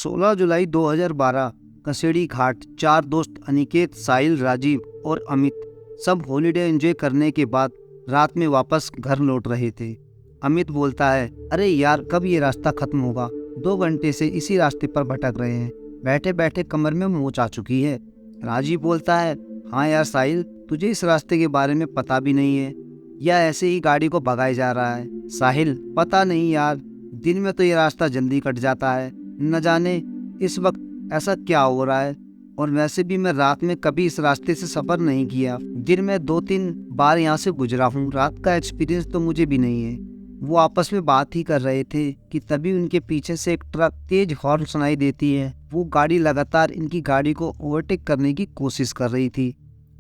16 जुलाई 2012 कसेड़ी घाट। 4 दोस्त अनिकेत, साहिल, राजीव और अमित सब हॉलिडे एंजॉय करने के बाद रात में वापस घर लौट रहे थे। अमित बोलता है, अरे यार कब ये रास्ता खत्म होगा, 2 घंटे से इसी रास्ते पर भटक रहे हैं, बैठे बैठे कमर में मोच आ चुकी है। राजीव बोलता है, हाँ यार साहिल, तुझे इस रास्ते के बारे में पता भी नहीं है या ऐसे ही गाड़ी को भगाया जा रहा है। साहिल, पता नहीं यार, दिन में तो ये रास्ता जल्दी कट जाता है, न जाने इस वक्त ऐसा क्या हो रहा है। और वैसे भी मैं रात में कभी इस रास्ते से सफर नहीं किया, दिन में 2-3 बार यहाँ से गुजरा हूँ, रात का एक्सपीरियंस तो मुझे भी नहीं है। वो आपस में बात ही कर रहे थे कि तभी उनके पीछे से एक ट्रक तेज हॉर्न सुनाई देती है। वो गाड़ी लगातार इनकी गाड़ी को ओवरटेक करने की कोशिश कर रही थी।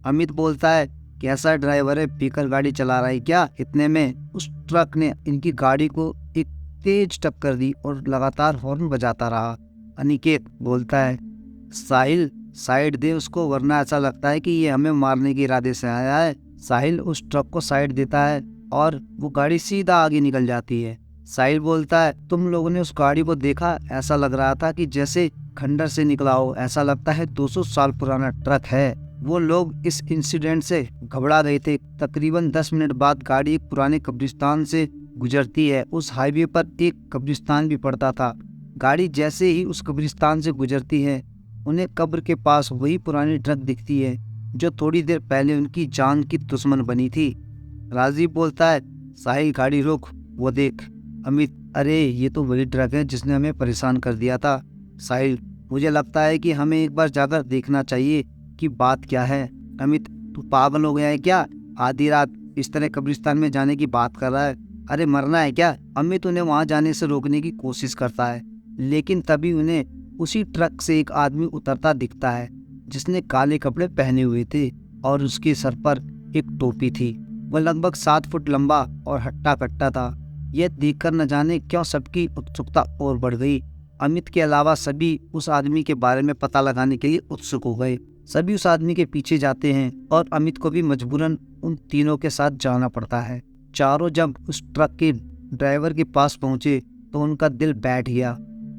अमित बोलता है, कैसा ड्राइवर है, पीकर गाड़ी चला रहा है क्या। इतने में उस ट्रक ने इनकी गाड़ी को एक तेज टक्कर दी और लगातार हॉर्न बजाता रहा। अनिकेत बोलता है, साहिल साइड दे उसको, वरना ऐसा लगता है कि ये हमें मारने के इरादे से आया है। साहिल उस ट्रक को साइड देता है और वो गाड़ी सीधा आगे निकल जाती है। साहिल बोलता है, तुम लोगों ने उस गाड़ी को देखा, ऐसा लग रहा था कि जैसे खंडर से निकला हो, ऐसा लगता है 200 साल पुराना ट्रक है। वो लोग इस इंसिडेंट से घबरा गए थे। तकरीबन 10 मिनट बाद गाड़ी एक पुराने कब्रिस्तान से गुजरती है। उस हाईवे पर एक कब्रिस्तान भी पड़ता था। गाड़ी जैसे ही उस कब्रिस्तान से गुजरती है, उन्हें कब्र के पास वही पुरानी ट्रक दिखती है जो थोड़ी देर पहले उनकी जान की दुश्मन बनी थी। राजीव बोलता है, साहिल गाड़ी रोक, वो देख। अमित, अरे ये तो वही ट्रक है जिसने हमें परेशान कर दिया था। साहिल, मुझे लगता है कि हमें एक बार जाकर देखना चाहिए कि बात क्या है। अमित, तू पागल हो गया है क्या, आधी रात इस तरह कब्रिस्तान में जाने की बात कर रहा है, अरे मरना है क्या। अमित उन्हें वहां जाने से रोकने की कोशिश करता है, लेकिन तभी उन्हें उसी ट्रक से एक आदमी उतरता दिखता है जिसने काले कपड़े पहने हुए थे और उसके सर पर एक टोपी थी। वह लगभग 7 फुट लंबा और हट्टा कट्टा था। यह देखकर न जाने क्यों सबकी उत्सुकता और बढ़ गई। अमित के अलावा सभी उस आदमी के बारे में पता लगाने के लिए उत्सुक हो गए। सभी उस आदमी के पीछे जाते हैं और अमित को भी मजबूरन उन तीनों के साथ जाना पड़ता है। चारों जब उस ट्रक के ड्राइवर के पास पहुंचे तो उनका दिल बैठ गया।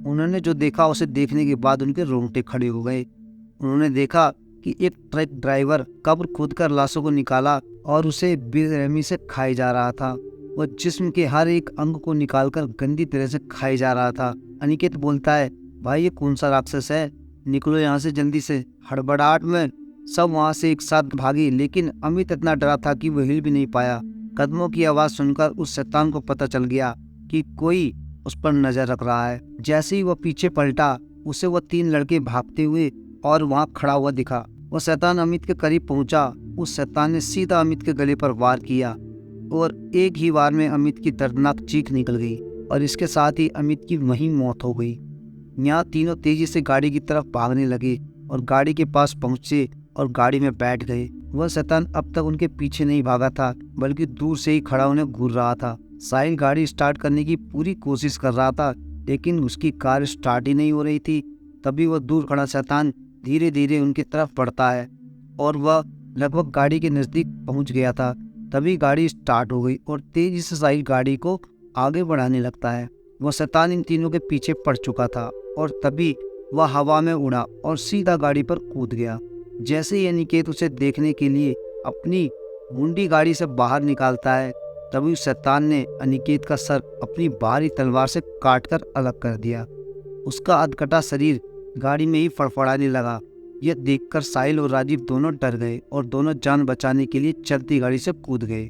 उन्होंने जो देखा उसे देखने के बाद उनके रोंगटे खड़े हो गए। उन्होंने देखा कि एक ट्रक ड्राइवर कब्र खोदकर लाशों को निकाला और उसे बेरहमी से खाए जा रहा था। वह जिस्म के हर एक अंग को निकालकर गंदी तरह से खाए जा रहा था। अनिकेत बोलता है, भाई ये कौन सा राक्षस है, निकलो यहाँ से जल्दी से। हड़बड़ाहट में सब वहाँ से एक साथ भागे, लेकिन अमित इतना डरा था कि वह हिल भी नहीं पाया। कदमों की आवाज सुनकर उस शैतान को पता चल गया कि कोई उस पर नजर रख रहा है। जैसे ही वह पीछे पलटा, उसे वह 3 लड़के भागते हुए और वहां खड़ा हुआ दिखा। वह शैतान अमित के करीब पहुंचा। उस शैतान ने सीधा अमित के गले पर वार किया और एक ही वार में अमित की दर्दनाक चीख निकल गई और इसके साथ ही अमित की वहीं मौत हो गई। यहाँ तीनों तेजी से गाड़ी की तरफ भागने लगे और गाड़ी के पास पहुंचे और गाड़ी में बैठ गए। वह शैतान अब तक उनके पीछे नहीं भागा था, बल्कि दूर से ही खड़ा उन्हें घूर रहा था। साहिल गाड़ी स्टार्ट करने की पूरी कोशिश कर रहा था, लेकिन उसकी कार स्टार्ट ही नहीं हो रही थी। तभी वह दूर खड़ा शैतान धीरे धीरे उनकी तरफ बढ़ता है और वह लगभग गाड़ी के नजदीक पहुंच गया था। तभी गाड़ी स्टार्ट हो गई और तेजी से साहिल गाड़ी को आगे बढ़ाने लगता है। वह शैतान इन तीनों के पीछे पड़ चुका था और तभी वह हवा में उड़ा और सीधा गाड़ी पर कूद गया। जैसे ही अनिकेत उसे देखने के लिए अपनी मुंडी गाड़ी से बाहर निकालता है, तभी शैतान ने अनिकेत का सर अपनी बाहरी तलवार से काटकर अलग कर दिया। उसका अधकटा शरीर गाड़ी में ही फड़फड़ाने लगा। यह देखकर साहिल और राजीव दोनों डर गए और दोनों जान बचाने के लिए चलती गाड़ी से कूद गए।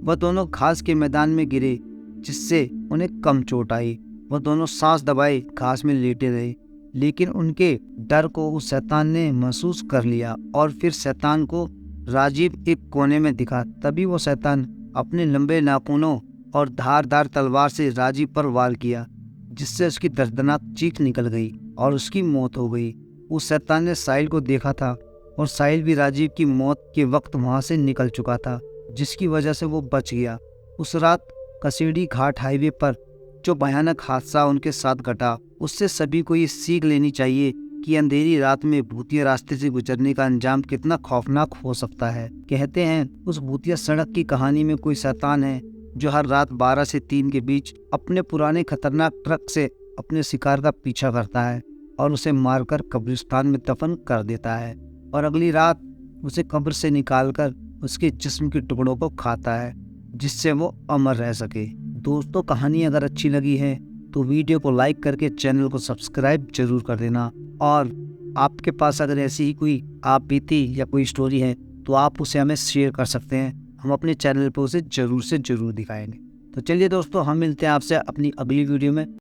वह दोनों घास के मैदान में गिरे, जिससे उन्हें कम चोट आई। वह दोनों सांस दबाए घास में लेटे रहे, लेकिन उनके डर को उस शैतान ने महसूस कर लिया और फिर शैतान को राजीव एक कोने में दिखा। तभी वो शैतान अपने लंबे नाखूनों और धारदार तलवार से राजीव पर वार किया, जिससे उसकी दर्दनाक चीख निकल गई और उसकी मौत हो गई। उस शैतान ने साहिल को देखा था और साहिल भी राजीव की मौत के वक्त वहां से निकल चुका था, जिसकी वजह से वो बच गया। उस रात कसेड़ी घाट हाईवे पर जो भयानक हादसा उनके साथ घटा, उससे सभी को ये सीख लेनी चाहिए कि अंधेरी रात में भूतिया रास्ते से गुजरने का अंजाम कितना खौफनाक हो सकता है। कहते हैं उस भूतिया सड़क की कहानी में कोई शैतान है जो हर रात 12 से 3 के बीच अपने पुराने खतरनाक ट्रक से अपने शिकार का पीछा करता है। और उसे मारकर कब्रिस्तान में दफन कर देता है और अगली रात उसे कब्र से निकालकर उसके जिस्म के टुकड़ों को खाता है जिससे वो अमर रह सके। दोस्तों, कहानी अगर अच्छी लगी है तो वीडियो को लाइक करके चैनल को सब्सक्राइब जरूर कर देना, और आपके पास अगर ऐसी ही कोई आप बीती या कोई स्टोरी है तो आप उसे हमें शेयर कर सकते हैं। हम अपने चैनल पर उसे जरूर से जरूर दिखाएंगे। तो चलिए दोस्तों, हम मिलते हैं आपसे अपनी अगली वीडियो में।